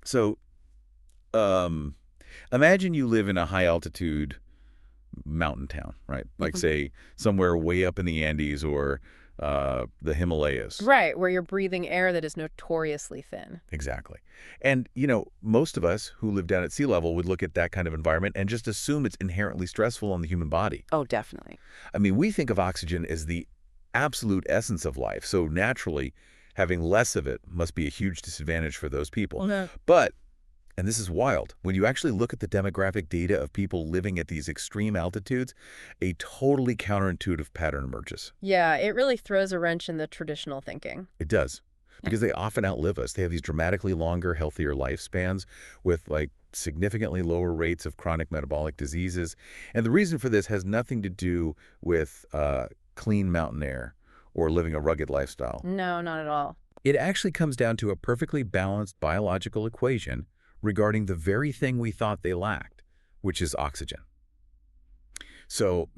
So, um, imagine you live in a high-altitude mountain town, right? Like, Mhm. say, somewhere way up in the Andes or the Himalayas. Right, where you're breathing air that is notoriously thin. Exactly. And, most of us who live down at sea level would look at that kind of environment and just assume it's inherently stressful on the human body. Oh, definitely. I mean, we think of oxygen as the absolute essence of life, so naturally, having less of it must be a huge disadvantage for those people. Okay. But, and this is wild, when you actually look at the demographic data of people living at these extreme altitudes, a totally counterintuitive pattern emerges. Yeah, it really throws a wrench in the traditional thinking. It does. Yeah. Because they often outlive us. They have these dramatically longer, healthier lifespans with like significantly lower rates of chronic metabolic diseases. And the reason for this has nothing to do with clean mountain air or living a rugged lifestyle. No, not at all. It actually comes down to a perfectly balanced biological equation regarding the very thing we thought they lacked, which is oxygen. So,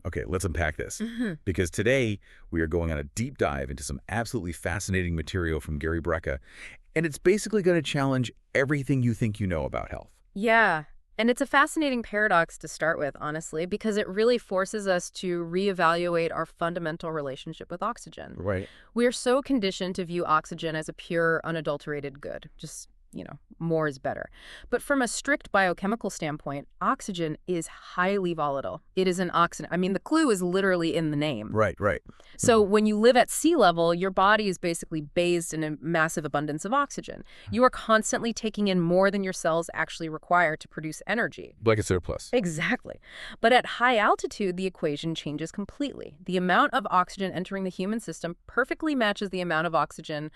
okay, let's unpack this. Hmm. Because today we are going on a deep dive into some absolutely fascinating material from Gary Brecka, and it's basically going to challenge everything you think you know about health. Yeah. And it's a fascinating paradox to start with, honestly, because it really forces us to reevaluate our fundamental relationship with oxygen. Right. We are so conditioned to view oxygen as a pure, unadulterated good. Just, more is better. But from a strict biochemical standpoint, oxygen is highly volatile. It is an oxidant. I mean, the clue is literally in the name. Right, right. So when you live at sea level, your body is basically bathed in a massive abundance of oxygen. You are constantly taking in more than your cells actually require to produce energy. Like a surplus. Exactly. But at high altitude, the equation changes completely. The amount of oxygen entering the human system perfectly matches the amount of oxygen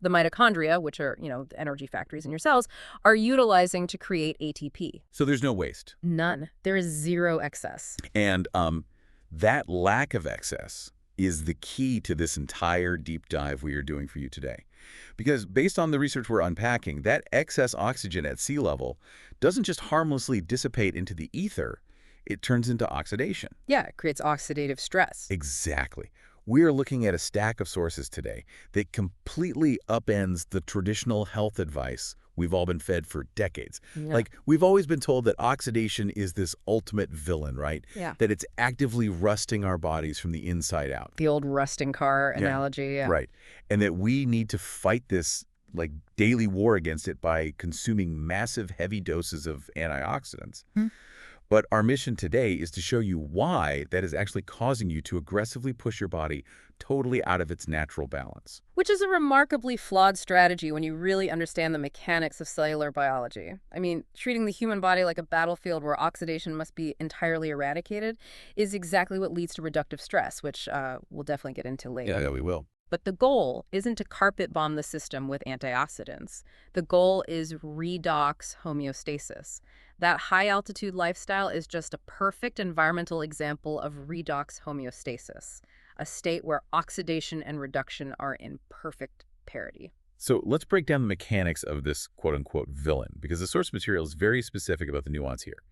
the mitochondria, which are, the energy factories in your cells, are utilizing to create ATP. So there's no waste. None. There is zero excess. And that lack of excess is the key to this entire deep dive we are doing for you today. Because based on the research we're unpacking, that excess oxygen at sea level doesn't just harmlessly dissipate into the ether, it turns into oxidation. Yeah, it creates oxidative stress. Exactly. We are looking at a stack of sources today that completely upends the traditional health advice we've all been fed for decades. Yeah. Like, we've always been told that oxidation is this ultimate villain, right? Yeah. That it's actively rusting our bodies from the inside out. The old rusting car Yeah. analogy. Yeah. Right. And that we need to fight this like daily war against it by consuming massive heavy doses of antioxidants. Hmm. But our mission today is to show you why that is actually causing you to aggressively push your body totally out of its natural balance. Which is a remarkably flawed strategy when you really understand the mechanics of cellular biology. I mean, treating the human body like a battlefield where oxidation must be entirely eradicated is exactly what leads to reductive stress, which we'll definitely get into later. Yeah, we will. But the goal isn't to carpet bomb the system with antioxidants. The goal is redox homeostasis. That high-altitude lifestyle is just a perfect environmental example of redox homeostasis, a state where oxidation and reduction are in perfect parity. So let's break down the mechanics of this quote-unquote villain, because the source material is very specific about the nuance here.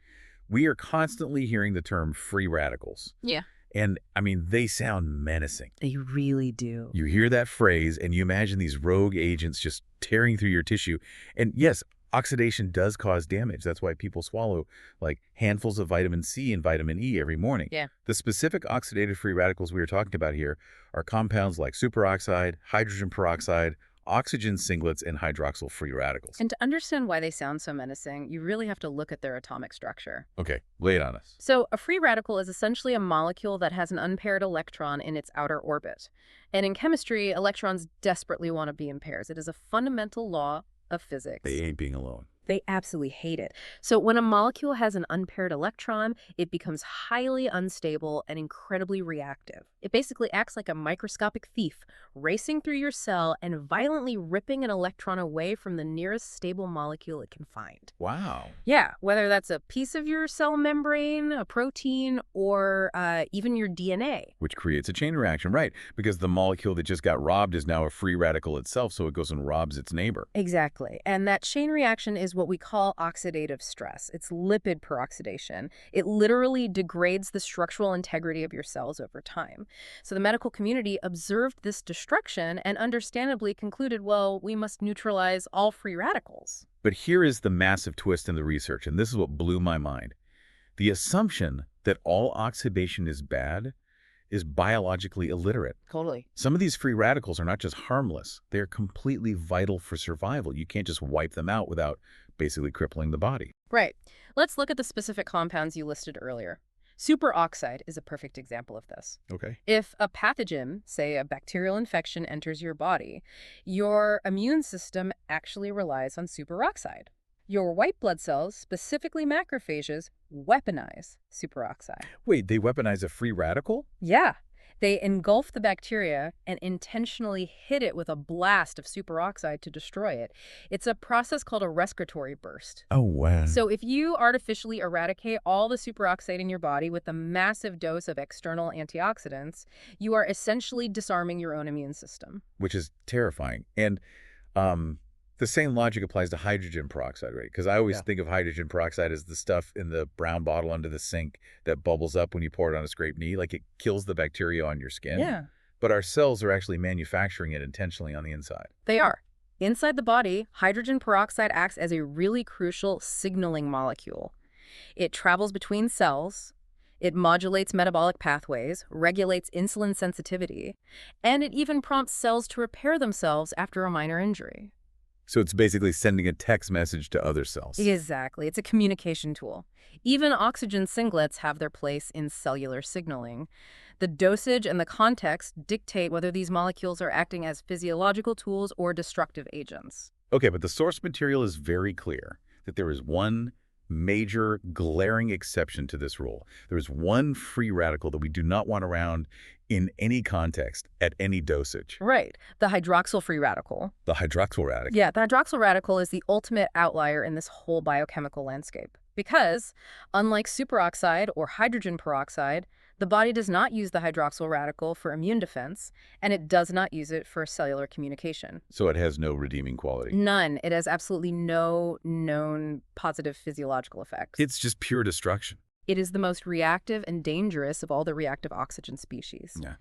We are constantly hearing the term free radicals. Yeah. And, I mean, they sound menacing. They really do. You hear that phrase, and you imagine these rogue agents just tearing through your tissue. And yes, oxidation does cause damage. That's why people swallow, like, handfuls of vitamin C and vitamin E every morning. Yeah. The specific oxidative free radicals we are talking about here are compounds like superoxide, hydrogen peroxide, oxygen singlets, and hydroxyl free radicals. And to understand why they sound so menacing, you really have to look at their atomic structure. Okay, lay it on us. So a free radical is essentially a molecule that has an unpaired electron in its outer orbit. And in chemistry, electrons desperately want to be in pairs. It is a fundamental law of physics. They ain't being alone. They absolutely hate it. So when a molecule has an unpaired electron, it becomes highly unstable and incredibly reactive. It basically acts like a microscopic thief, racing through your cell and violently ripping an electron away from the nearest stable molecule it can find. Wow. Yeah, whether that's a piece of your cell membrane, a protein, or even your DNA. Which creates a chain reaction, right? Because the molecule that just got robbed is now a free radical itself, so it goes and robs its neighbor. Exactly. And that chain reaction is what we call oxidative stress. It's lipid peroxidation. It literally degrades the structural integrity of your cells over time. So the medical community observed this destruction and understandably concluded, well, we must neutralize all free radicals. But here is the massive twist in the research, and this is what blew my mind. The assumption that all oxidation is bad is biologically illiterate. Totally. Some of these free radicals are not just harmless, they're completely vital for survival. You can't just wipe them out without basically crippling the body. Right. Let's look at the specific compounds you listed earlier. Superoxide is a perfect example of this. Okay. If a pathogen, say a bacterial infection, enters your body, your immune system actually relies on superoxide. Your white blood cells, specifically macrophages, weaponize superoxide. Wait, they weaponize a free radical? Yeah. They engulf the bacteria and intentionally hit it with a blast of superoxide to destroy it. It's a process called a respiratory burst. Oh, wow. So if you artificially eradicate all the superoxide in your body with a massive dose of external antioxidants, you are essentially disarming your own immune system. Which is terrifying. And the same logic applies to hydrogen peroxide, right? Because I always think of hydrogen peroxide as the stuff in the brown bottle under the sink that bubbles up when you pour it on a scraped knee. Like it kills the bacteria on your skin. Yeah. But our cells are actually manufacturing it intentionally on the inside. They are. Inside the body, hydrogen peroxide acts as a really crucial signaling molecule. It travels between cells, it modulates metabolic pathways, regulates insulin sensitivity, and it even prompts cells to repair themselves after a minor injury. So it's basically sending a text message to other cells. Exactly. It's a communication tool. Even oxygen singlets have their place in cellular signaling. The dosage and the context dictate whether these molecules are acting as physiological tools or destructive agents. Okay, but the source material is very clear that there is one major glaring exception to this rule. There is one free radical that we do not want around in any context at any dosage. Right. The hydroxyl free radical. The hydroxyl radical. Yeah, the hydroxyl radical is the ultimate outlier in this whole biochemical landscape. Because, unlike superoxide or hydrogen peroxide, the body does not use the hydroxyl radical for immune defense, and it does not use it for cellular communication. So it has no redeeming quality. None. It has absolutely no known positive physiological effects. It's just pure destruction. It is the most reactive and dangerous of all the reactive oxygen species. Yeah.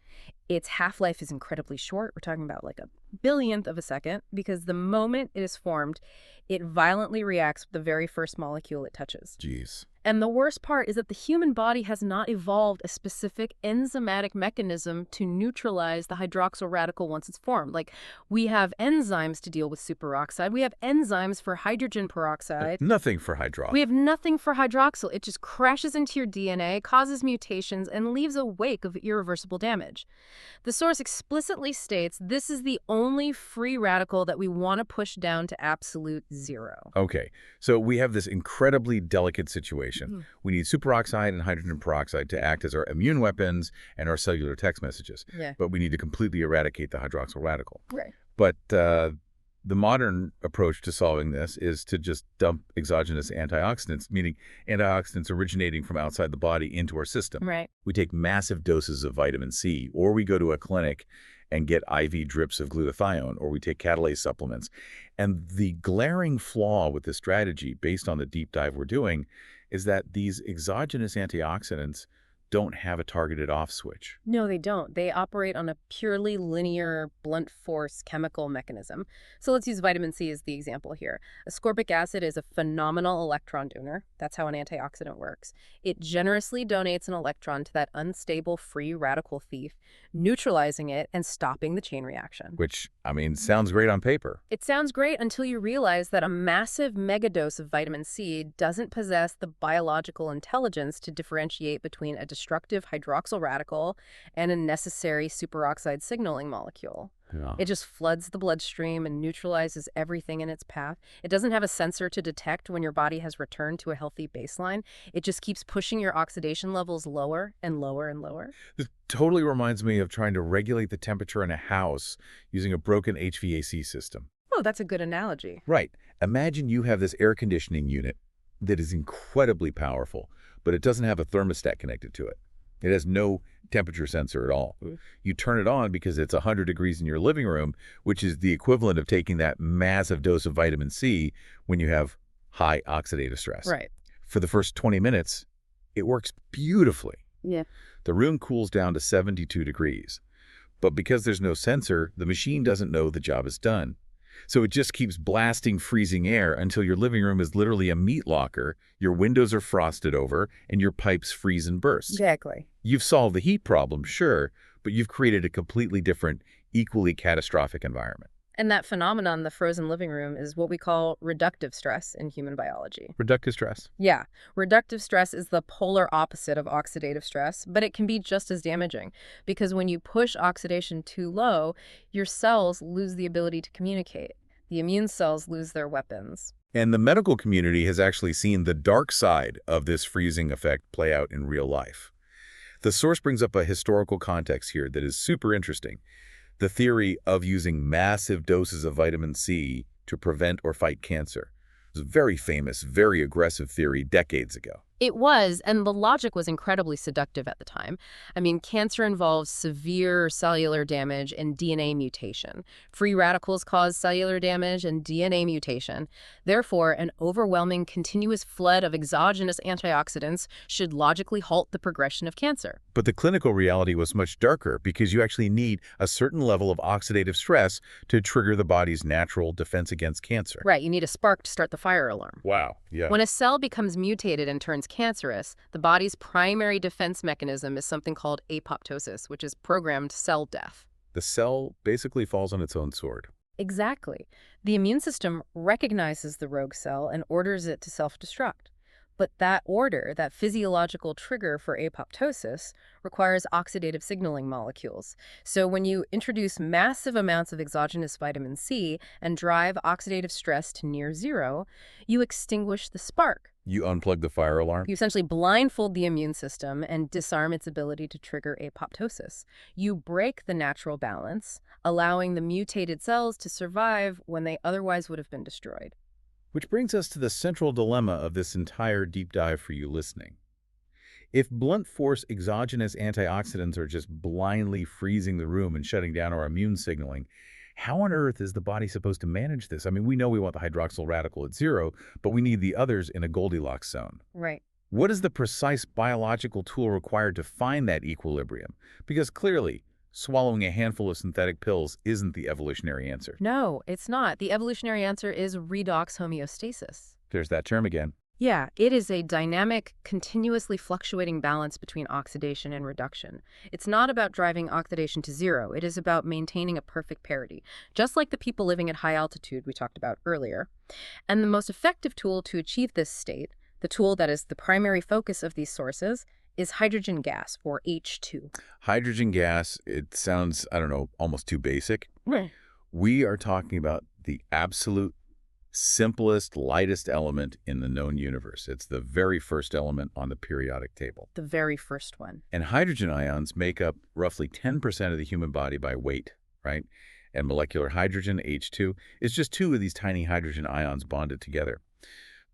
Its half-life is incredibly short. We're talking about like a billionth of a second, because the moment it is formed, it violently reacts with the very first molecule it touches. Jeez. And the worst part is that the human body has not evolved a specific enzymatic mechanism to neutralize the hydroxyl radical once it's formed. Like, we have enzymes to deal with superoxide. We have enzymes for hydrogen peroxide. Nothing for hydroxyl. We have nothing for hydroxyl. It just crashes into your DNA, causes mutations, and leaves a wake of irreversible damage. The source explicitly states this is the only free radical that we want to push down to absolute zero. Okay, so we have this incredibly delicate situation. We need superoxide and hydrogen peroxide to act as our immune weapons and our cellular text messages. Yeah. But we need to completely eradicate the hydroxyl radical. Right. But the modern approach to solving this is to just dump exogenous antioxidants, meaning antioxidants originating from outside the body, into our system. Right. We take massive doses of vitamin C, or we go to a clinic and get IV drips of glutathione, or we take catalase supplements. And the glaring flaw with this strategy, based on the deep dive we're doing, is that these exogenous antioxidants don't have a targeted off switch. No, they don't. They operate on a purely linear, blunt force chemical mechanism. So let's use vitamin C as the example here. Ascorbic acid is a phenomenal electron donor. That's how an antioxidant works. It generously donates an electron to that unstable free radical thief, neutralizing it and stopping the chain reaction. Which, I mean, sounds great on paper. It sounds great until you realize that a massive megadose of vitamin C doesn't possess the biological intelligence to differentiate between a destructive hydroxyl radical and a necessary superoxide signaling molecule. Yeah. It just floods the bloodstream and neutralizes everything in its path. It doesn't have a sensor to detect when your body has returned to a healthy baseline. It just keeps pushing your oxidation levels lower and lower and lower. This totally reminds me of trying to regulate the temperature in a house using a broken HVAC system. Oh, that's a good analogy. Right. Imagine you have this air conditioning unit that is incredibly powerful, but it doesn't have a thermostat connected to it. It has no temperature sensor at all. You turn it on because it's 100 degrees in your living room, which is the equivalent of taking that massive dose of vitamin C when you have high oxidative stress. Right. For the first 20 minutes, it works beautifully. Yeah. The room cools down to 72 degrees. But because there's no sensor, the machine doesn't know the job is done. So it just keeps blasting freezing air until your living room is literally a meat locker, your windows are frosted over, and your pipes freeze and burst. Exactly. You've solved the heat problem, sure, but you've created a completely different, equally catastrophic environment. And that phenomenon, the frozen living room, is what we call reductive stress in human biology. Reductive stress. Yeah, reductive stress is the polar opposite of oxidative stress, but it can be just as damaging because when you push oxidation too low, your cells lose the ability to communicate. The immune cells lose their weapons. And the medical community has actually seen the dark side of this freezing effect play out in real life. The source brings up a historical context here that is super interesting. The theory of using massive doses of vitamin C to prevent or fight cancer. It was a very famous, very aggressive theory decades ago. It was, and the logic was incredibly seductive at the time. I mean, cancer involves severe cellular damage and DNA mutation. Free radicals cause cellular damage and DNA mutation. Therefore, an overwhelming continuous flood of exogenous antioxidants should logically halt the progression of cancer. But the clinical reality was much darker because you actually need a certain level of oxidative stress to trigger the body's natural defense against cancer. Right, you need a spark to start the fire alarm. Wow, yeah. When a cell becomes mutated and turns cancerous, the body's primary defense mechanism is something called apoptosis, which is programmed cell death. The cell basically falls on its own sword. Exactly. The immune system recognizes the rogue cell and orders it to self-destruct. But that order, that physiological trigger for apoptosis, requires oxidative signaling molecules. So when you introduce massive amounts of exogenous vitamin C and drive oxidative stress to near zero, you extinguish the spark. You unplug the fire alarm? You essentially blindfold the immune system and disarm its ability to trigger apoptosis. You break the natural balance, allowing the mutated cells to survive when they otherwise would have been destroyed. Which brings us to the central dilemma of this entire deep dive for you listening. If blunt force exogenous antioxidants are just blindly freezing the room and shutting down our immune signaling, how on earth is the body supposed to manage this? I mean, we know we want the hydroxyl radical at zero, but we need the others in a Goldilocks zone. Right. What is the precise biological tool required to find that equilibrium? Because clearly, swallowing a handful of synthetic pills isn't the evolutionary answer. No, it's not. The evolutionary answer is redox homeostasis. There's that term again. Yeah, it is a dynamic, continuously fluctuating balance between oxidation and reduction. It's not about driving oxidation to zero. It is about maintaining a perfect parity, just like the people living at high altitude we talked about earlier. And the most effective tool to achieve this state, the tool that is the primary focus of these sources, is hydrogen gas, or H2. Hydrogen gas, it sounds, I don't know, almost too basic. Right. We are talking about the absolute simplest, lightest element in the known universe. It's the very first element on the periodic table. The very first one. And hydrogen ions make up roughly 10% of the human body by weight, right? And molecular hydrogen, H2, is just two of these tiny hydrogen ions bonded together.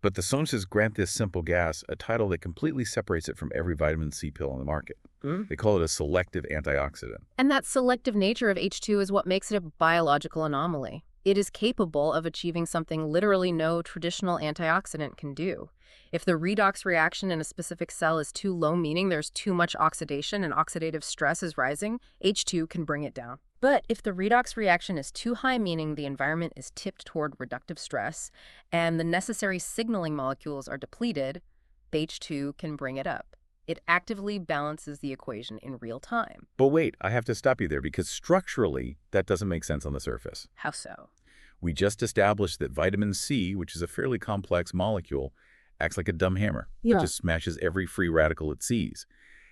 But the scientists grant this simple gas a title that completely separates it from every vitamin C pill on the market. They call it a selective antioxidant. And that selective nature of H2 is what makes it a biological anomaly. It is capable of achieving something literally no traditional antioxidant can do. If the redox reaction in a specific cell is too low, meaning there's too much oxidation and oxidative stress is rising, H2 can bring it down. But if the redox reaction is too high, meaning the environment is tipped toward reductive stress, and the necessary signaling molecules are depleted, H2 can bring it up. It actively balances the equation in real time. But wait, I have to stop you there because structurally, that doesn't make sense on the surface. How so? We just established that vitamin C, which is a fairly complex molecule, acts like a dumb hammer. Yeah. It just smashes every free radical it sees.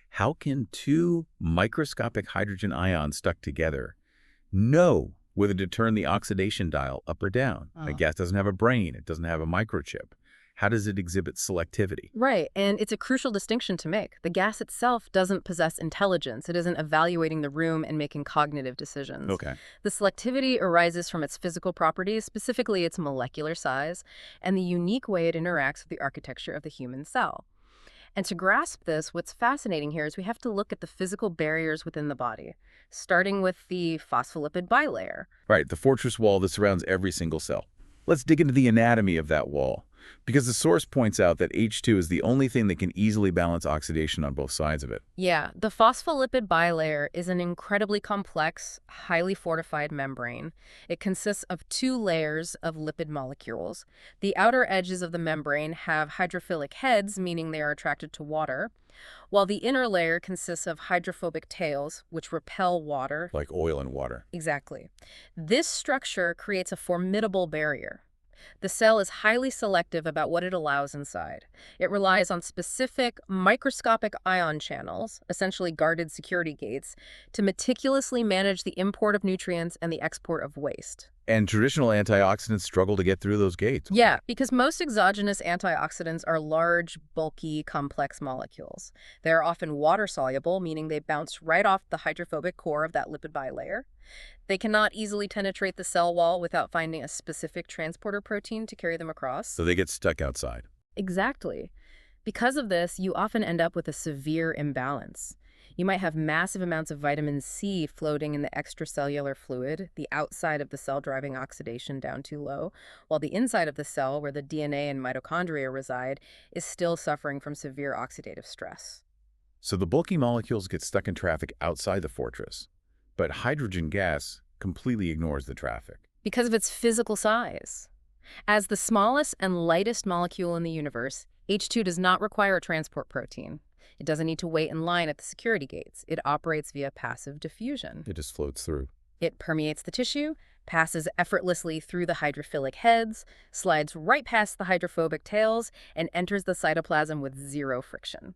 How can two microscopic hydrogen ions stuck together know whether to turn the oxidation dial up or down? A gas doesn't have a brain. It doesn't have a microchip. How does it exhibit selectivity? Right, and it's a crucial distinction to make. The gas itself doesn't possess intelligence. It isn't evaluating the room and making cognitive decisions. Okay. The selectivity arises from its physical properties, specifically its molecular size, and the unique way it interacts with the architecture of the human cell. And to grasp this, what's fascinating here is we have to look at the physical barriers within the body, starting with the phospholipid bilayer. Right, the fortress wall that surrounds every single cell. Let's dig into the anatomy of that wall. because the source points out that H2 is the only thing that can easily balance oxidation on both sides of it. Yeah, the phospholipid bilayer is an incredibly complex, highly fortified membrane. It consists of two layers of lipid molecules. The outer edges of the membrane have hydrophilic heads, meaning they are attracted to water, while the inner layer consists of hydrophobic tails, which repel water. Like oil and water. Exactly. This structure creates a formidable barrier. The cell is highly selective about what it allows inside. It relies on specific microscopic ion channels, essentially guarded security gates, to meticulously manage the import of nutrients and the export of waste. And traditional antioxidants struggle to get through those gates. Yeah, because most exogenous antioxidants are large, bulky, complex molecules. They're often water-soluble, meaning they bounce right off the hydrophobic core of that lipid bilayer. They cannot easily penetrate the cell wall without finding a specific transporter protein to carry them across. So they get stuck outside. Exactly. Because of this, you often end up with a severe imbalance. You might have massive amounts of vitamin C floating in the extracellular fluid, the outside of the cell driving oxidation down too low, while the inside of the cell, where the DNA and mitochondria reside, is still suffering from severe oxidative stress. So the bulky molecules get stuck in traffic outside the fortress, but hydrogen gas completely ignores the traffic. Because of its physical size. As the smallest and lightest molecule in the universe, H2 does not require a transport protein. It doesn't need to wait in line at the security gates. It operates via passive diffusion. It just floats through. It permeates the tissue, passes effortlessly through the hydrophilic heads, slides right past the hydrophobic tails, and enters the cytoplasm with zero friction.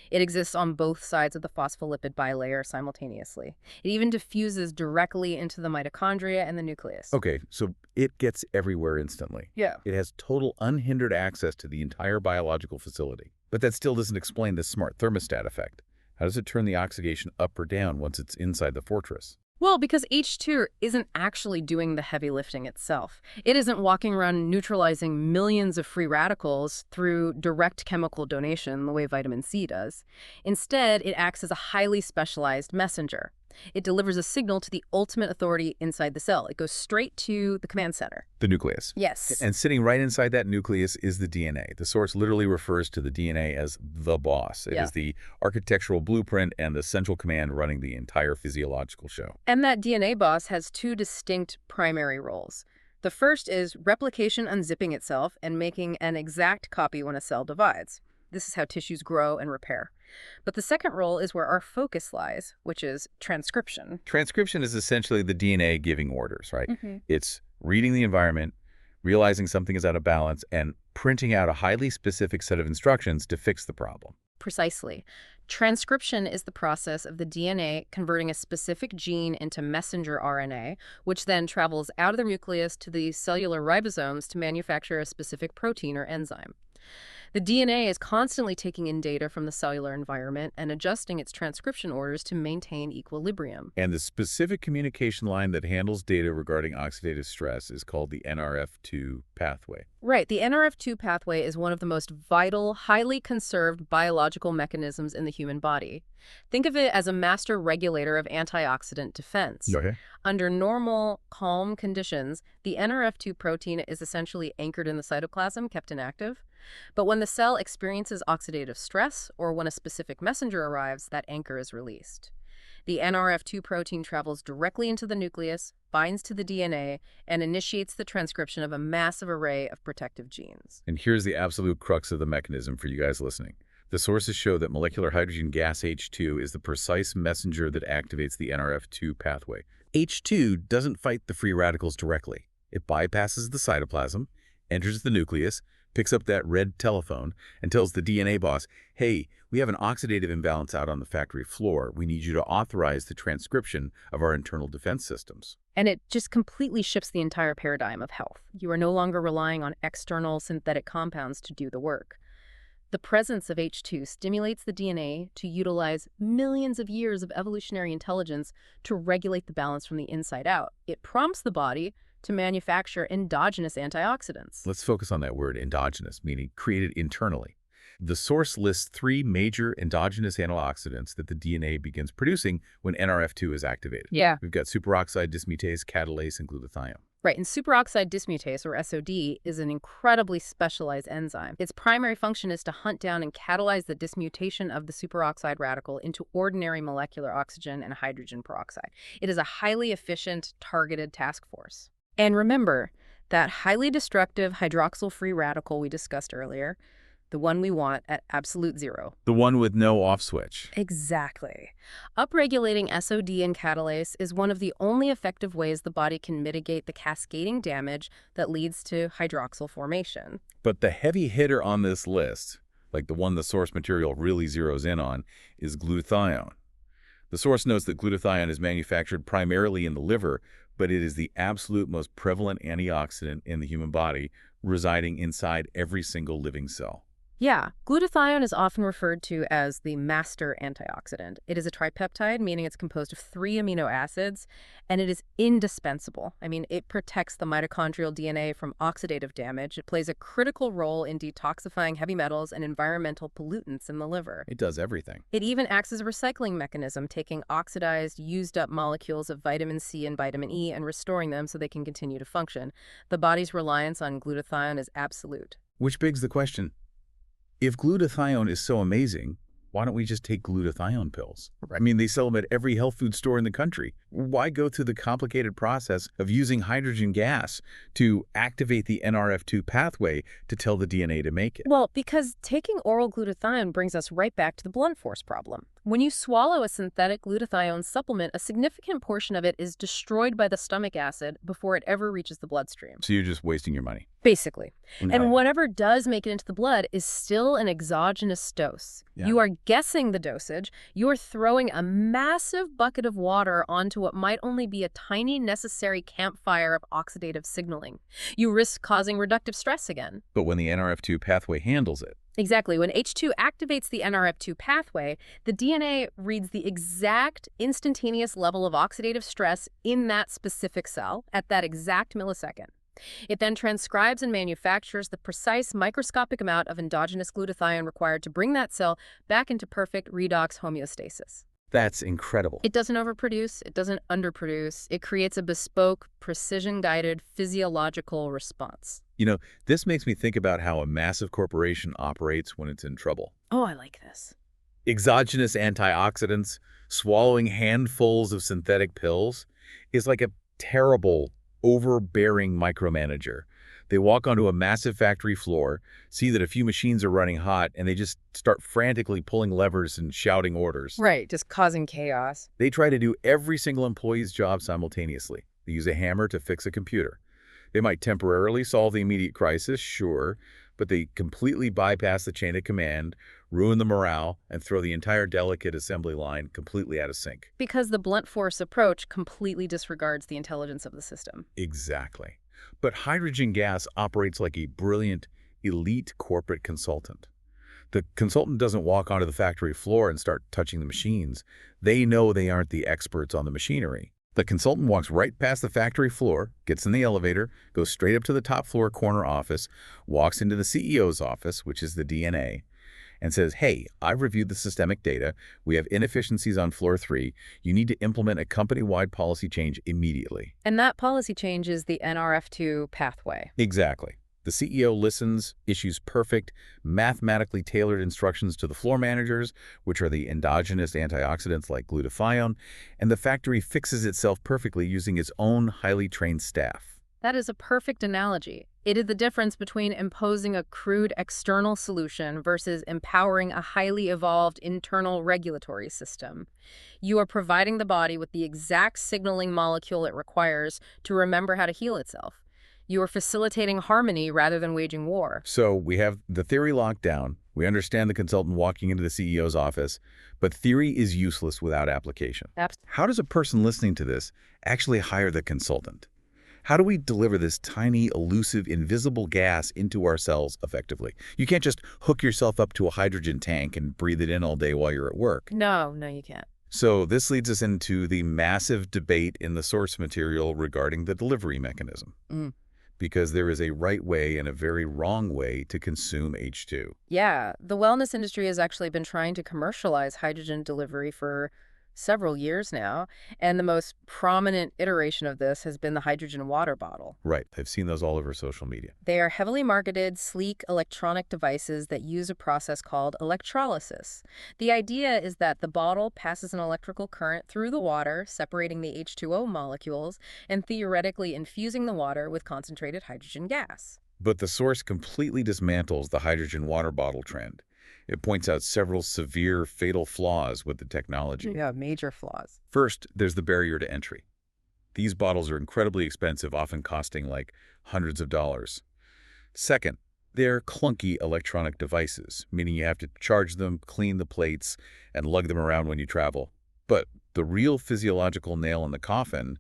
It exists on both sides of the phospholipid bilayer simultaneously. It even diffuses directly into the mitochondria and the nucleus. Okay, so it gets everywhere instantly. Yeah. It has total unhindered access to the entire biological facility. But that still doesn't explain the smart thermostat effect. How does it turn the oxidation up or down once it's inside the fortress? Well, because H2 isn't actually doing the heavy lifting itself. It isn't walking around neutralizing millions of free radicals through direct chemical donation the way vitamin C does. Instead, it acts as a highly specialized messenger. It delivers a signal to the ultimate authority inside the cell. It goes straight to the command center. The nucleus. Yes. And sitting right inside that nucleus is the DNA. The source literally refers to the DNA as the boss. It is the architectural blueprint and the central command running the entire physiological show. And that DNA boss has two distinct primary roles. The first is replication unzipping itself and making an exact copy when a cell divides. This is how tissues grow and repair. But the second role is where our focus lies, which is transcription. Transcription is essentially the DNA giving orders, right? It's reading the environment, realizing something is out of balance, and printing out a highly specific set of instructions to fix the problem. Precisely. Transcription is the process of the DNA converting a specific gene into messenger RNA, which then travels out of the nucleus to the cellular ribosomes to manufacture a specific protein or enzyme. The DNA is constantly taking in data from the cellular environment and adjusting its transcription orders to maintain equilibrium. And the specific communication line that handles data regarding oxidative stress is called the NRF2 pathway. Right. The NRF2 pathway is one of the most vital, highly conserved biological mechanisms in the human body. Think of it as a master regulator of antioxidant defense. Okay. Under normal, calm conditions, the NRF2 protein is essentially anchored in the cytoplasm, kept inactive. But when the cell experiences oxidative stress, or when a specific messenger arrives, that anchor is released. The NRF2 protein travels directly into the nucleus, binds to the DNA, and initiates the transcription of a massive array of protective genes. And here's the absolute crux of the mechanism for you guys listening. The sources show that molecular hydrogen gas H2 is the precise messenger that activates the NRF2 pathway. H2 doesn't fight the free radicals directly. It bypasses the cytoplasm, enters the nucleus, picks up that red telephone, and tells the DNA boss, hey, we have an oxidative imbalance out on the factory floor. We need you to authorize the transcription of our internal defense systems. And it just completely shifts the entire paradigm of health. You are no longer relying on external synthetic compounds to do the work. The presence of H2 stimulates the DNA to utilize millions of years of evolutionary intelligence to regulate the balance from the inside out. It prompts the body to manufacture endogenous antioxidants. Let's focus on that word, endogenous, meaning created internally. The source lists 3 major endogenous antioxidants that the DNA begins producing when NRF2 is activated. Yeah. We've got superoxide dismutase, catalase, and glutathione. Right, and superoxide dismutase, or SOD, is an incredibly specialized enzyme. Its primary function is to hunt down and catalyze the dismutation of the superoxide radical into ordinary molecular oxygen and hydrogen peroxide. It is a highly efficient, targeted task force. And remember, that highly destructive hydroxyl-free radical we discussed earlier, the one we want at absolute zero. The one with no off switch. Exactly. Upregulating SOD and catalase is one of the only effective ways the body can mitigate the cascading damage that leads to hydroxyl formation. But the heavy hitter on this list, like the one the source material really zeroes in on, is glutathione. The source notes that glutathione is manufactured primarily in the liver, but it is the absolute most prevalent antioxidant in the human body, residing inside every single living cell. Yeah, glutathione is often referred to as the master antioxidant. It is a tripeptide, meaning it's composed of 3 amino acids, and it is indispensable. I mean, it protects the mitochondrial DNA from oxidative damage. It plays a critical role in detoxifying heavy metals and environmental pollutants in the liver. It does everything. It even acts as a recycling mechanism, taking oxidized, used-up molecules of vitamin C and vitamin E and restoring them so they can continue to function. The body's reliance on glutathione is absolute. Which begs the question, if glutathione is so amazing, why don't we just take glutathione pills? I mean, they sell them at every health food store in the country. Why go through the complicated process of using hydrogen gas to activate the NRF2 pathway to tell the DNA to make it? Well, because taking oral glutathione brings us right back to the blunt force problem. When you swallow a synthetic glutathione supplement, a significant portion of it is destroyed by the stomach acid before it ever reaches the bloodstream. So you're just wasting your money. Basically. Okay. And whatever does make it into the blood is still an exogenous dose. Yeah. You are guessing the dosage. You are throwing a massive bucket of water onto what might only be a tiny necessary campfire of oxidative signaling. You risk causing reductive stress again. But when the NRF2 pathway handles it, Exactly. When H2 activates the NRF2 pathway, the DNA reads the exact instantaneous level of oxidative stress in that specific cell at that exact millisecond. It then transcribes and manufactures the precise microscopic amount of endogenous glutathione required to bring that cell back into perfect redox homeostasis. that's incredible. It doesn't overproduce, it doesn't underproduce. It creates a bespoke, precision-guided physiological response. You know, this makes me think about how a massive corporation operates when it's in trouble. Oh, I like this. Exogenous antioxidants, swallowing handfuls of synthetic pills is like a terrible, overbearing micromanager. They walk onto a massive factory floor, see that a few machines are running hot, and they just start frantically pulling levers and shouting orders. Right, just causing chaos. They try to do every single employee's job simultaneously. They use a hammer to fix a computer. They might temporarily solve the immediate crisis, sure, but they completely bypass the chain of command, ruin the morale, and throw the entire delicate assembly line completely out of sync. Because the blunt force approach completely disregards the intelligence of the system. Exactly. But hydrogen gas operates like a brilliant, elite corporate consultant. The consultant doesn't walk onto the factory floor and start touching the machines. They know they aren't the experts on the machinery. The consultant walks right past the factory floor, gets in the elevator, goes straight up to the top floor corner office, walks into the CEO's office, which is the DNA, and says, hey, I've reviewed the systemic data. We have inefficiencies on floor 3. You need to implement a company-wide policy change immediately. And that policy change is the NRF2 pathway. Exactly. The CEO listens, issues perfect, mathematically tailored instructions to the floor managers, which are the endogenous antioxidants like glutathione, and the factory fixes itself perfectly using its own highly trained staff. That is a perfect analogy. It is the difference between imposing a crude external solution versus empowering a highly evolved internal regulatory system. You are providing the body with the exact signaling molecule it requires to remember how to heal itself. You are facilitating harmony rather than waging war. So we have the theory locked down. We understand the consultant walking into the CEO's office, but theory is useless without application. How does a person listening to this actually hire the consultant? How do we deliver this tiny, elusive, invisible gas into our cells effectively? You can't just hook yourself up to a hydrogen tank and breathe it in all day while you're at work. No, you can't. So this leads us into the massive debate in the source material regarding the delivery mechanism. Because there is a right way and a very wrong way to consume H2. Yeah, the wellness industry has actually been trying to commercialize hydrogen delivery for several years now, and the most prominent iteration of this has been the hydrogen water bottle. Right. I've seen those all over social media. They are heavily marketed, sleek electronic devices that use a process called electrolysis. The idea is that the bottle passes an electrical current through the water, separating the H2O molecules and theoretically infusing the water with concentrated hydrogen gas. But the source completely dismantles the hydrogen water bottle trend. It points out several severe, fatal flaws with the technology. Yeah, major flaws. First, there's the barrier to entry. These bottles are incredibly expensive, often costing like hundreds of dollars. Second, they're clunky electronic devices, meaning you have to charge them, clean the plates, and lug them around when you travel. But the real physiological nail in the coffin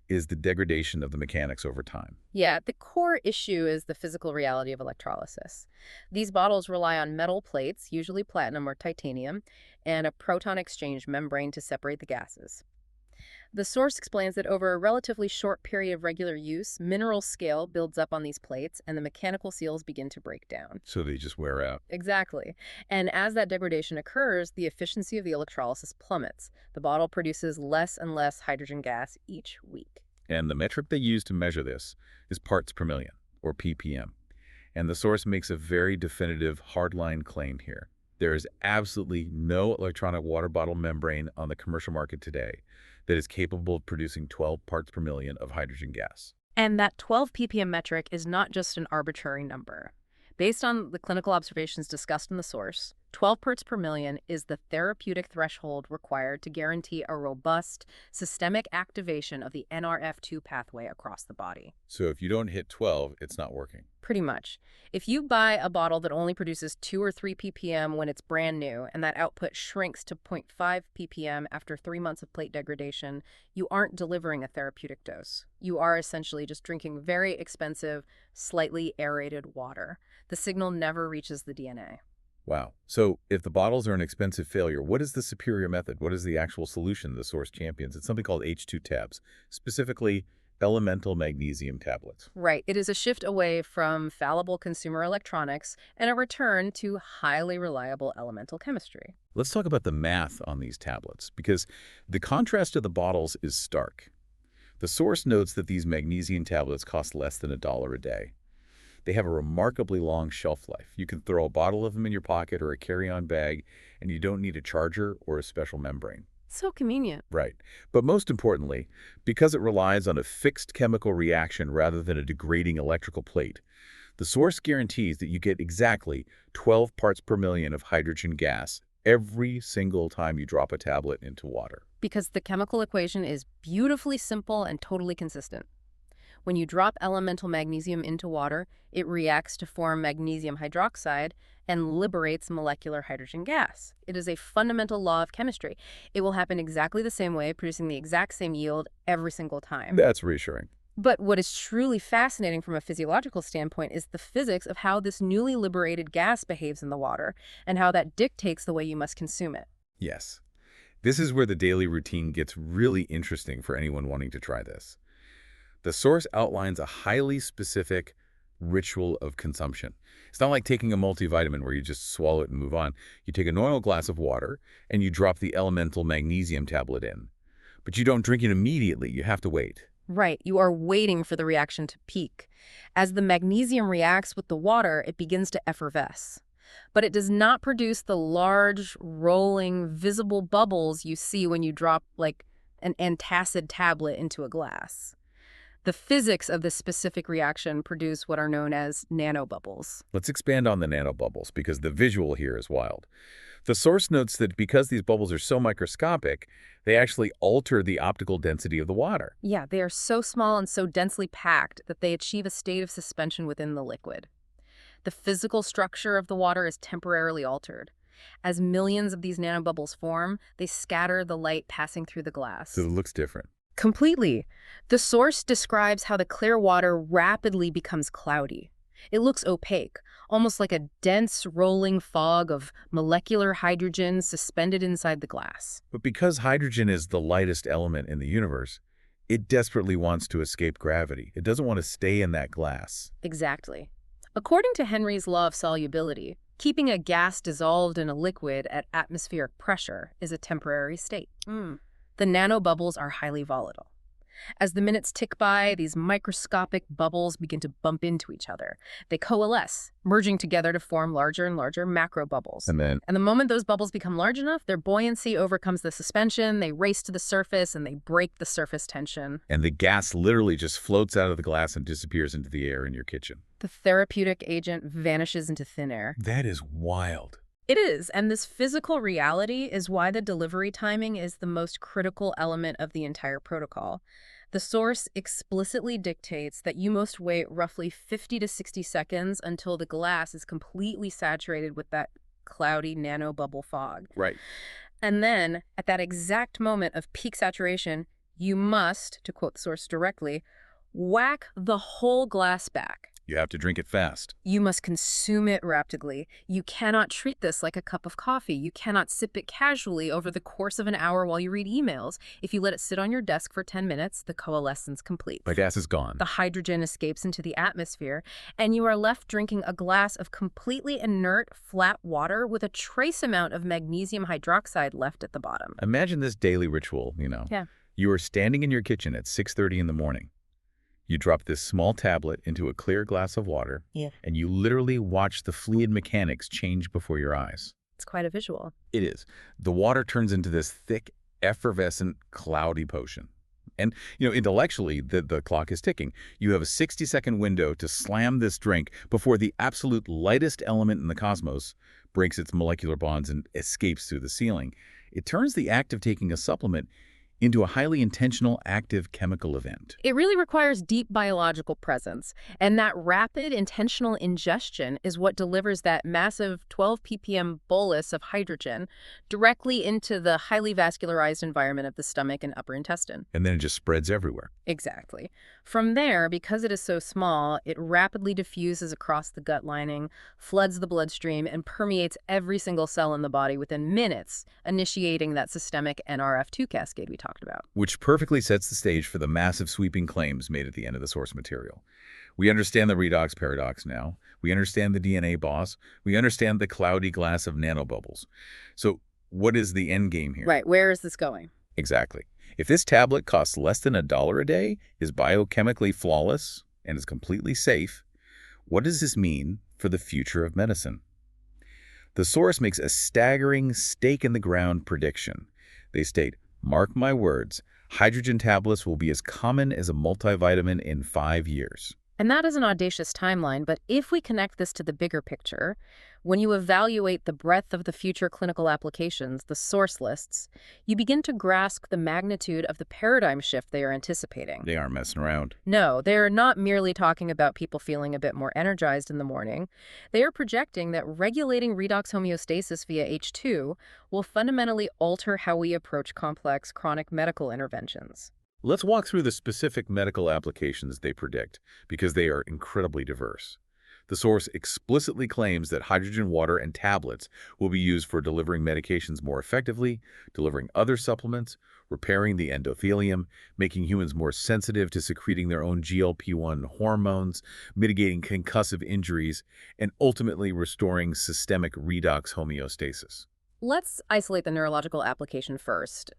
is the degradation of the mechanics over time. Yeah, the core issue is the physical reality of electrolysis. These bottles rely on metal plates, usually platinum or titanium, and a proton exchange membrane to separate the gases. The source explains that over a relatively short period of regular use, mineral scale builds up on these plates and the mechanical seals begin to break down. So they just wear out. Exactly. And as that degradation occurs, the efficiency of the electrolysis plummets. The bottle produces less and less hydrogen gas each week. And the metric they use to measure this is parts per million, or ppm. And the source makes a very definitive, hardline claim here. There is absolutely no electronic water bottle membrane on the commercial market today that is capable of producing 12 parts per million of hydrogen gas. And that 12 ppm metric is not just an arbitrary number. Based on the clinical observations discussed in the source, 12 parts per million is the therapeutic threshold required to guarantee a robust systemic activation of the NRF2 pathway across the body. So if you don't hit 12, it's not working. Pretty much. If you buy a bottle that only produces 2 or 3 ppm when it's brand new, and that output shrinks to 0.5 ppm after 3 months of plate degradation, you aren't delivering a therapeutic dose. You are essentially just drinking very expensive, slightly aerated water. The signal never reaches the DNA. Wow. So if the bottles are an expensive failure, what is the superior method? What is the actual solution the source champions? It's something called H2 tabs, specifically elemental magnesium tablets. Right. It is a shift away from fallible consumer electronics and a return to highly reliable elemental chemistry. Let's talk about the math on these tablets, because the contrast to the bottles is stark. The source notes that these magnesium tablets cost less than $1 a day. They have a remarkably long shelf life. You can throw a bottle of them in your pocket or a carry-on bag, and you don't need a charger or a special membrane. So convenient. Right. But most importantly, because it relies on a fixed chemical reaction rather than a degrading electrical plate, the source guarantees that you get exactly 12 parts per million of hydrogen gas every single time you drop a tablet into water. Because the chemical equation is beautifully simple and totally consistent. When you drop elemental magnesium into water, it reacts to form magnesium hydroxide and liberates molecular hydrogen gas. It is a fundamental law of chemistry. It will happen exactly the same way, producing the exact same yield every single time. That's reassuring. But what is truly fascinating from a physiological standpoint is the physics of how this newly liberated gas behaves in the water and how that dictates the way you must consume it. Yes. This is where the daily routine gets really interesting for anyone wanting to try this. The source outlines a highly specific ritual of consumption. It's not like taking a multivitamin where you just swallow it and move on. You take a normal glass of water and you drop the elemental magnesium tablet in. But you don't drink it immediately. You have to wait. Right, you are waiting for the reaction to peak. As the magnesium reacts with the water, it begins to effervesce. But it does not produce the large, rolling, visible bubbles you see when you drop, like, an antacid tablet into a glass. The physics of this specific reaction produce what are known as nanobubbles. Let's expand on the nanobubbles, because the visual here is wild. The source notes that because these bubbles are so microscopic, they actually alter the optical density of the water. Yeah, they are so small and so densely packed that they achieve a state of suspension within the liquid. The physical structure of the water is temporarily altered. As millions of these nanobubbles form, they scatter the light passing through the glass. So it looks different. Completely. The source describes how the clear water rapidly becomes cloudy. It looks opaque, almost like a dense rolling fog of molecular hydrogen suspended inside the glass. But because hydrogen is the lightest element in the universe, it desperately wants to escape gravity. It doesn't want to stay in that glass. Exactly. According to Henry's law of solubility, keeping a gas dissolved in a liquid at atmospheric pressure is a temporary state. The nanobubbles are highly volatile. As the minutes tick by, these microscopic bubbles begin to bump into each other. They coalesce, merging together to form larger and larger macro bubbles. And then, And the moment those bubbles become large enough, their buoyancy overcomes the suspension, they race to the surface, and they break the surface tension. and the gas literally just floats out of the glass and disappears into the air in your kitchen. The therapeutic agent vanishes into thin air. That is wild. It is, and this physical reality is why the delivery timing is the most critical element of the entire protocol. The source explicitly dictates that you must wait roughly 50 to 60 seconds until the glass is completely saturated with that cloudy nanobubble fog. Right. And then, at that exact moment of peak saturation, you must, to quote the source directly, whack the whole glass back. You have to drink it fast. You must consume it rapidly. You cannot treat this like a cup of coffee. You cannot sip it casually over the course of an hour while you read emails. If you let it sit on your desk for 10 minutes, the coalescence completes. The gas is gone. The hydrogen escapes into the atmosphere, and you are left drinking a glass of completely inert, flat water with a trace amount of magnesium hydroxide left at the bottom. Imagine this daily ritual, Yeah. You are standing in your kitchen at 6:30 in the morning. You drop this small tablet into a clear glass of water, and you literally watch the fluid mechanics change before your eyes. It's quite a visual. It is. The water turns into this thick, effervescent, cloudy potion. And, intellectually, the clock is ticking. You have a 60-second window to slam this drink before the absolute lightest element in the cosmos breaks its molecular bonds and escapes through the ceiling. It turns the act of taking a supplement into a highly intentional active chemical event. It really requires deep biological presence, and that rapid, intentional ingestion is what delivers that massive 12 ppm bolus of hydrogen directly into the highly vascularized environment of the stomach and upper intestine. And then it just spreads everywhere. Exactly. From there, because it is so small, it rapidly diffuses across the gut lining, floods the bloodstream, and permeates every single cell in the body within minutes, initiating that systemic NRF2 cascade we talked about. Which perfectly sets the stage for the massive sweeping claims made at the end of the source material. We understand the redox paradox now. We understand the DNA boss. We understand the cloudy glass of nanobubbles. So what is the end game here? Right. Where is this going? Exactly. If this tablet costs less than $1 a day, is biochemically flawless, and is completely safe, what does this mean for the future of medicine? The source makes a staggering stake-in-the-ground prediction. They state, "Mark my words, hydrogen tablets will be as common as a multivitamin in 5 years." And that is an audacious timeline, but if we connect this to the bigger picture, when you evaluate the breadth of the future clinical applications, the source lists, you begin to grasp the magnitude of the paradigm shift they are anticipating. They aren't messing around. No, they're not merely talking about people feeling a bit more energized in the morning. They are projecting that regulating redox homeostasis via H2 will fundamentally alter how we approach complex chronic medical interventions. Let's walk through the specific medical applications they predict, because they are incredibly diverse. The source explicitly claims that hydrogen water and tablets will be used for delivering medications more effectively, delivering other supplements, repairing the endothelium, making humans more sensitive to secreting their own GLP-1 hormones, mitigating concussive injuries, and ultimately restoring systemic redox homeostasis. Let's isolate the neurological application first.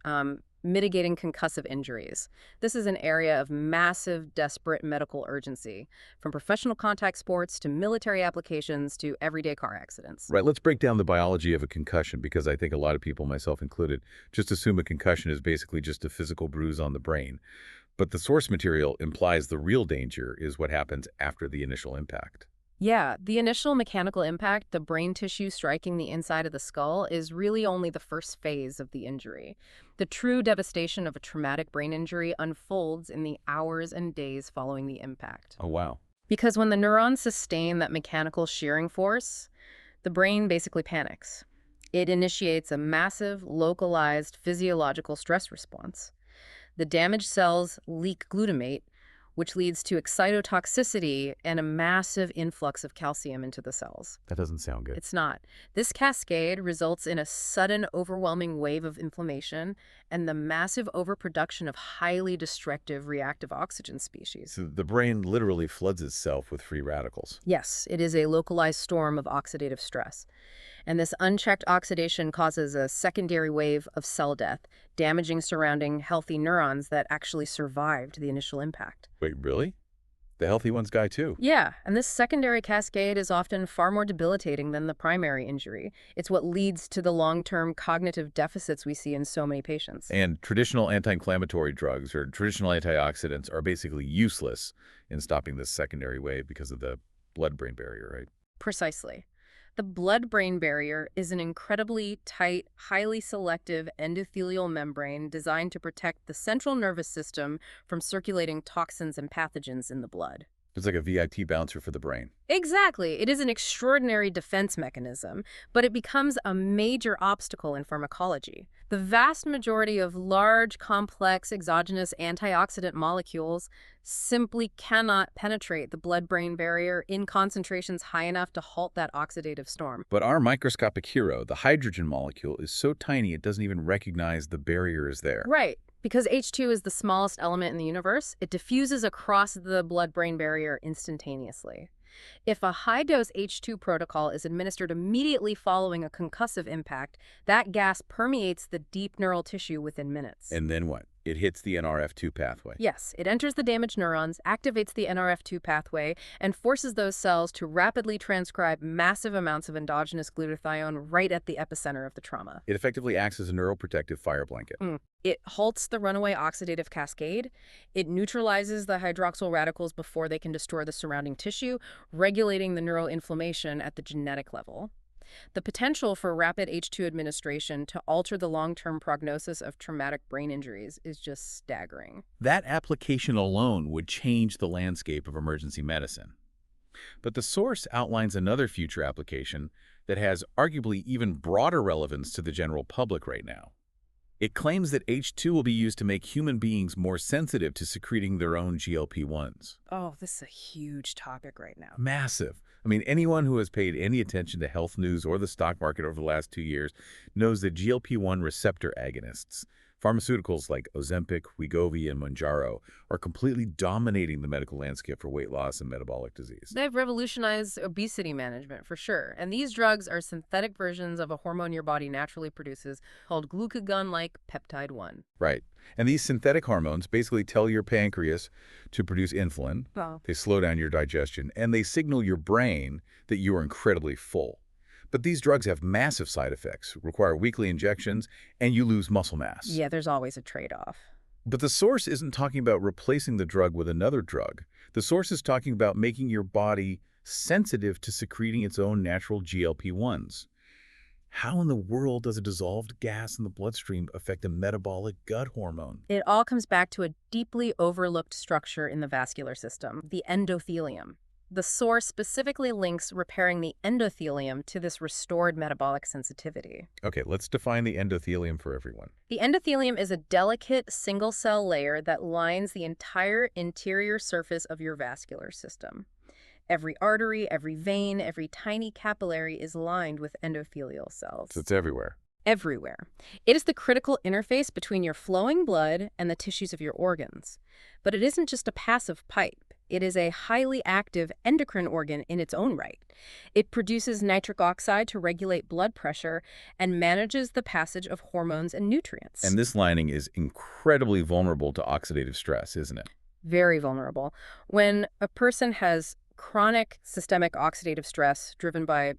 Mitigating concussive injuries. This is an area of massive, desperate medical urgency, from professional contact sports to military applications to everyday car accidents. Right, let's break down the biology of a concussion, because I think a lot of people, myself included, just assume a concussion is basically just a physical bruise on the brain. But the source material implies the real danger is what happens after the initial impact. Yeah, the initial mechanical impact, the brain tissue striking the inside of the skull, is really only the first phase of the injury. The true devastation of a traumatic brain injury unfolds in the hours and days following the impact. Oh, wow. Because when the neurons sustain that mechanical shearing force, the brain basically panics. It initiates a massive, localized physiological stress response. The damaged cells leak glutamate, which leads to excitotoxicity and a massive influx of calcium into the cells. That doesn't sound good. It's not. This cascade results in a sudden, overwhelming wave of inflammation and the massive overproduction of highly destructive reactive oxygen species. So the brain literally floods itself with free radicals. Yes, it is a localized storm of oxidative stress. And this unchecked oxidation causes a secondary wave of cell death, damaging surrounding healthy neurons that actually survived the initial impact. Wait, really? The healthy ones die too? Yeah, and this secondary cascade is often far more debilitating than the primary injury. It's what leads to the long-term cognitive deficits we see in so many patients. And traditional anti-inflammatory drugs or traditional antioxidants are basically useless in stopping this secondary wave because of the blood-brain barrier, right? Precisely. The blood-brain barrier is an incredibly tight, highly selective endothelial membrane designed to protect the central nervous system from circulating toxins and pathogens in the blood. It's like a VIP bouncer for the brain. Exactly. It is an extraordinary defense mechanism, but it becomes a major obstacle in pharmacology. The vast majority of large, complex, exogenous antioxidant molecules simply cannot penetrate the blood-brain barrier in concentrations high enough to halt that oxidative storm. But our microscopic hero, the hydrogen molecule, is so tiny it doesn't even recognize the barrier is there. Right. Because H2 is the smallest element in the universe, it diffuses across the blood-brain barrier instantaneously. If a high-dose H2 protocol is administered immediately following a concussive impact, that gas permeates the deep neural tissue within minutes. And then what? It hits the NRF2 pathway. Yes, it enters the damaged neurons, activates the NRF2 pathway, and forces those cells to rapidly transcribe massive amounts of endogenous glutathione right at the epicenter of the trauma. It effectively acts as a neuroprotective fire blanket. It halts the runaway oxidative cascade. It neutralizes the hydroxyl radicals before they can destroy the surrounding tissue, regulating the neuroinflammation at the genetic level. The potential for rapid H2 administration to alter the long-term prognosis of traumatic brain injuries is just staggering. That application alone would change the landscape of emergency medicine. But the source outlines another future application that has arguably even broader relevance to the general public right now. It claims that H2 will be used to make human beings more sensitive to secreting their own GLP-1s. Oh, this is a huge topic right now. Massive. I mean, anyone who has paid any attention to health news or the stock market over the last 2 years knows that GLP-1 receptor agonists, pharmaceuticals like Ozempic, Wegovy, and Mounjaro, are completely dominating the medical landscape for weight loss and metabolic disease. They've revolutionized obesity management for sure. And these drugs are synthetic versions of a hormone your body naturally produces called glucagon-like peptide 1. Right. And these synthetic hormones basically tell your pancreas to produce insulin. Wow. They slow down your digestion, and they signal your brain that you are incredibly full. But these drugs have massive side effects, require weekly injections, and you lose muscle mass. Yeah, there's always a trade-off. But the source isn't talking about replacing the drug with another drug. The source is talking about making your body sensitive to secreting its own natural GLP-1s. How in the world does a dissolved gas in the bloodstream affect a metabolic gut hormone? It all comes back to a deeply overlooked structure in the vascular system, the endothelium. The source specifically links repairing the endothelium to this restored metabolic sensitivity. Okay, let's define the endothelium for everyone. The endothelium is a delicate single-cell layer that lines the entire interior surface of your vascular system. Every artery, every vein, every tiny capillary is lined with endothelial cells. So it's everywhere. Everywhere. It is the critical interface between your flowing blood and the tissues of your organs. But it isn't just a passive pipe. It is a highly active endocrine organ in its own right. It produces nitric oxide to regulate blood pressure and manages the passage of hormones and nutrients. And this lining is incredibly vulnerable to oxidative stress, isn't it? Very vulnerable. When a person has chronic systemic oxidative stress driven by,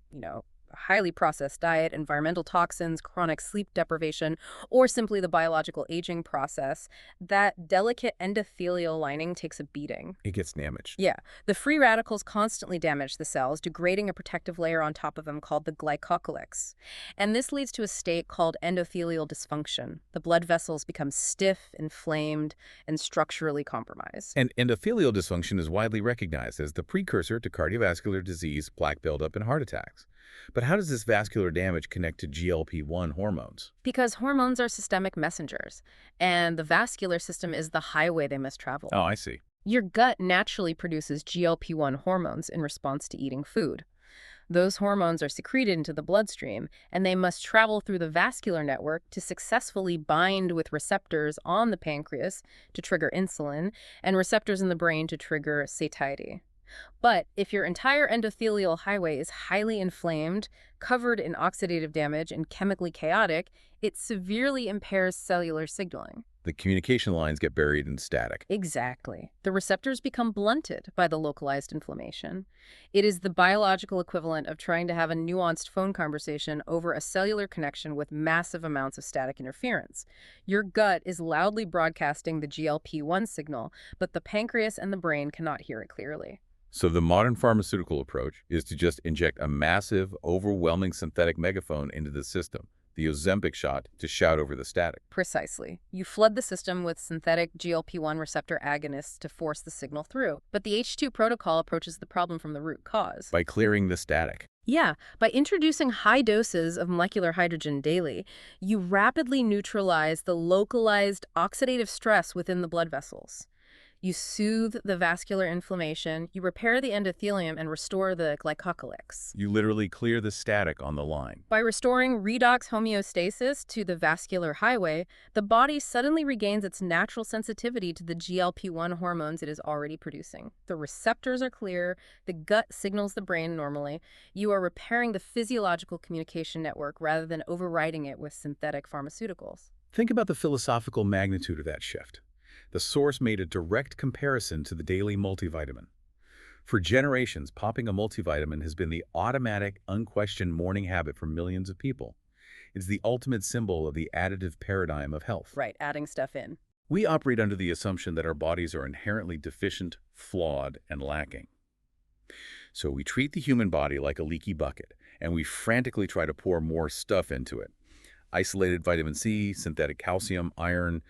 a highly processed diet, environmental toxins, chronic sleep deprivation, or simply the biological aging process, that delicate endothelial lining takes a beating. It gets damaged. Yeah, the free radicals constantly damage the cells, degrading a protective layer on top of them called the glycocalyx. And this leads to a state called endothelial dysfunction. The blood vessels become stiff, inflamed, and structurally compromised. And endothelial dysfunction is widely recognized as the precursor to cardiovascular disease, plaque buildup, and heart attacks. But how does this vascular damage connect to GLP-1 hormones? Because hormones are systemic messengers, and the vascular system is the highway they must travel. Oh, I see. Your gut naturally produces GLP-1 hormones in response to eating food. Those hormones are secreted into the bloodstream, and they must travel through the vascular network to successfully bind with receptors on the pancreas to trigger insulin and receptors in the brain to trigger satiety. But if your entire endothelial highway is highly inflamed, covered in oxidative damage, and chemically chaotic, it severely impairs cellular signaling. The communication lines get buried in static. Exactly. The receptors become blunted by the localized inflammation. It is the biological equivalent of trying to have a nuanced phone conversation over a cellular connection with massive amounts of static interference. Your gut is loudly broadcasting the GLP-1 signal, but the pancreas and the brain cannot hear it clearly. So the modern pharmaceutical approach is to just inject a massive, overwhelming synthetic megaphone into the system, the Ozempic shot, to shout over the static. Precisely. You flood the system with synthetic GLP-1 receptor agonists to force the signal through. But the H2 protocol approaches the problem from the root cause. By clearing the static. Yeah, by introducing high doses of molecular hydrogen daily, you rapidly neutralize the localized oxidative stress within the blood vessels. You soothe the vascular inflammation, you repair the endothelium, and restore the glycocalyx. You literally clear the static on the line. By restoring redox homeostasis to the vascular highway, the body suddenly regains its natural sensitivity to the GLP-1 hormones it is already producing. The receptors are clear, the gut signals the brain normally. You are repairing the physiological communication network rather than overriding it with synthetic pharmaceuticals. Think about the philosophical magnitude of that shift. The source made a direct comparison to the daily multivitamin. For generations, popping a multivitamin has been the automatic, unquestioned morning habit for millions of people. It's the ultimate symbol of the additive paradigm of health. Right, adding stuff in. We operate under the assumption that our bodies are inherently deficient, flawed, and lacking. So we treat the human body like a leaky bucket, and we frantically try to pour more stuff into it. Isolated vitamin C, synthetic calcium, iron,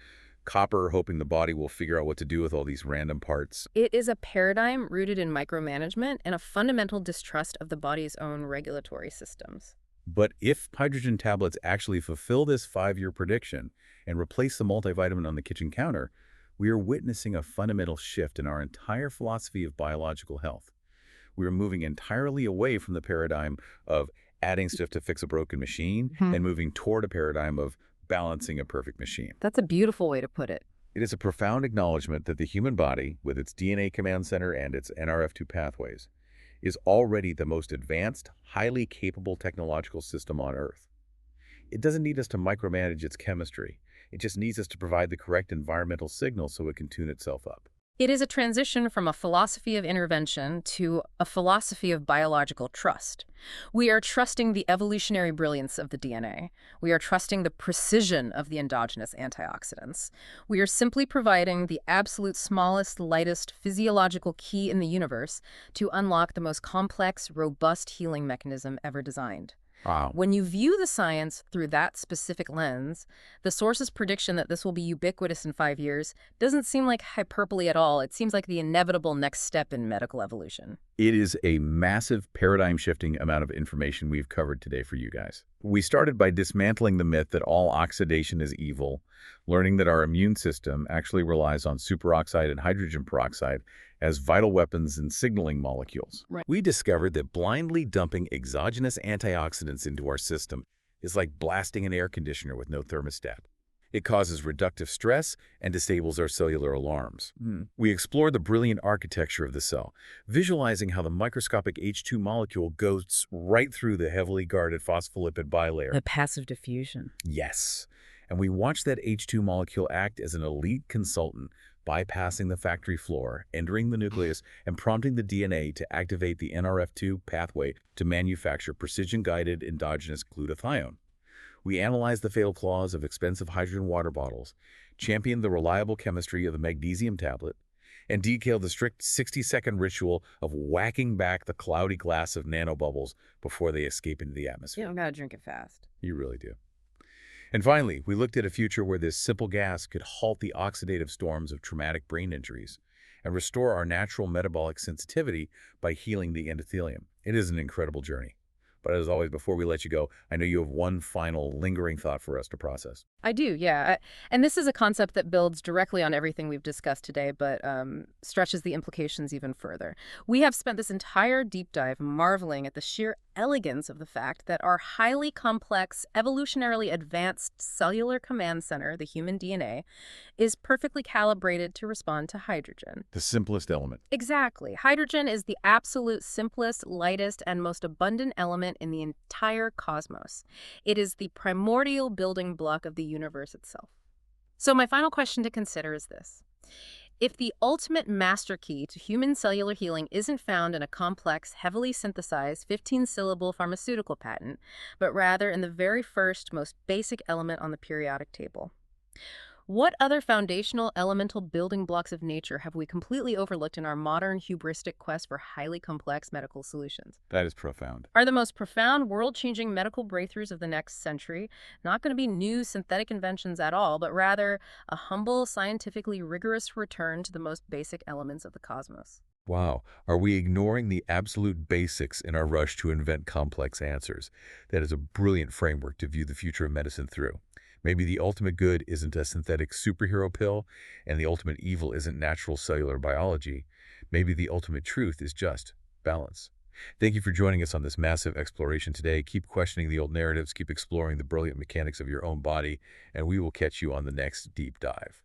copper, hoping the body will figure out what to do with all these random parts. It is a paradigm rooted in micromanagement and a fundamental distrust of the body's own regulatory systems. But if hydrogen tablets actually fulfill this 5-year prediction and replace the multivitamin on the kitchen counter, we are witnessing a fundamental shift in our entire philosophy of biological health. We are moving entirely away from the paradigm of adding stuff to fix a broken machine and moving toward a paradigm of balancing a perfect machine. That's a beautiful way to put it. It is a profound acknowledgement that the human body, with its DNA command center and its NRF2 pathways, is already the most advanced, highly capable technological system on Earth. It doesn't need us to micromanage its chemistry. It just needs us to provide the correct environmental signal so it can tune itself up. It is a transition from a philosophy of intervention to a philosophy of biological trust. We are trusting the evolutionary brilliance of the DNA. We are trusting the precision of the endogenous antioxidants. We are simply providing the absolute smallest, lightest physiological key in the universe to unlock the most complex, robust healing mechanism ever designed. Wow. When you view the science through that specific lens, the source's prediction that this will be ubiquitous in 5 years doesn't seem like hyperbole at all. It seems like the inevitable next step in medical evolution. It is a massive paradigm-shifting amount of information we've covered today for you guys. We started by dismantling the myth that all oxidation is evil, learning that our immune system actually relies on superoxide and hydrogen peroxide as vital weapons and signaling molecules. Right. We discovered that blindly dumping exogenous antioxidants into our system is like blasting an air conditioner with no thermostat. It causes reductive stress and disables our cellular alarms. We explored the brilliant architecture of the cell, visualizing how the microscopic H2 molecule goes right through the heavily guarded phospholipid bilayer. The passive diffusion. Yes. And we watched that H2 molecule act as an elite consultant, bypassing the factory floor, entering the nucleus, and prompting the DNA to activate the NRF2 pathway to manufacture precision-guided endogenous glutathione. We analyzed the fatal flaws of expensive hydrogen water bottles, championed the reliable chemistry of the magnesium tablet, and detailed the strict 60-second ritual of whacking back the cloudy glass of nanobubbles before they escape into the atmosphere. You don't gotta drink it fast. You really do. And finally, we looked at a future where this simple gas could halt the oxidative storms of traumatic brain injuries and restore our natural metabolic sensitivity by healing the endothelium. It is an incredible journey. But as always, before we let you go, I know you have one final lingering thought for us to process. I do, yeah. And this is a concept that builds directly on everything we've discussed today, but stretches the implications even further. We have spent this entire deep dive marveling at the sheer elegance of the fact that our highly complex, evolutionarily advanced cellular command center, the human DNA, is perfectly calibrated to respond to hydrogen. The simplest element. Exactly. Hydrogen is the absolute simplest, lightest, and most abundant element in the entire cosmos. It is the primordial building block of the universe itself. So my final question to consider is this. If the ultimate master key to human cellular healing isn't found in a complex, heavily synthesized 15-syllable pharmaceutical patent, but rather in the very first, most basic element on the periodic table, what other foundational elemental building blocks of nature have we completely overlooked in our modern hubristic quest for highly complex medical solutions? That is profound. Are the most profound, world-changing medical breakthroughs of the next century not going to be new synthetic inventions at all, but rather a humble, scientifically rigorous return to the most basic elements of the cosmos? Wow. Are we ignoring the absolute basics in our rush to invent complex answers? That is a brilliant framework to view the future of medicine through. Maybe the ultimate good isn't a synthetic superhero pill, and the ultimate evil isn't natural cellular biology. Maybe the ultimate truth is just balance. Thank you for joining us on this massive exploration today. Keep questioning the old narratives, keep exploring the brilliant mechanics of your own body, and we will catch you on the next deep dive.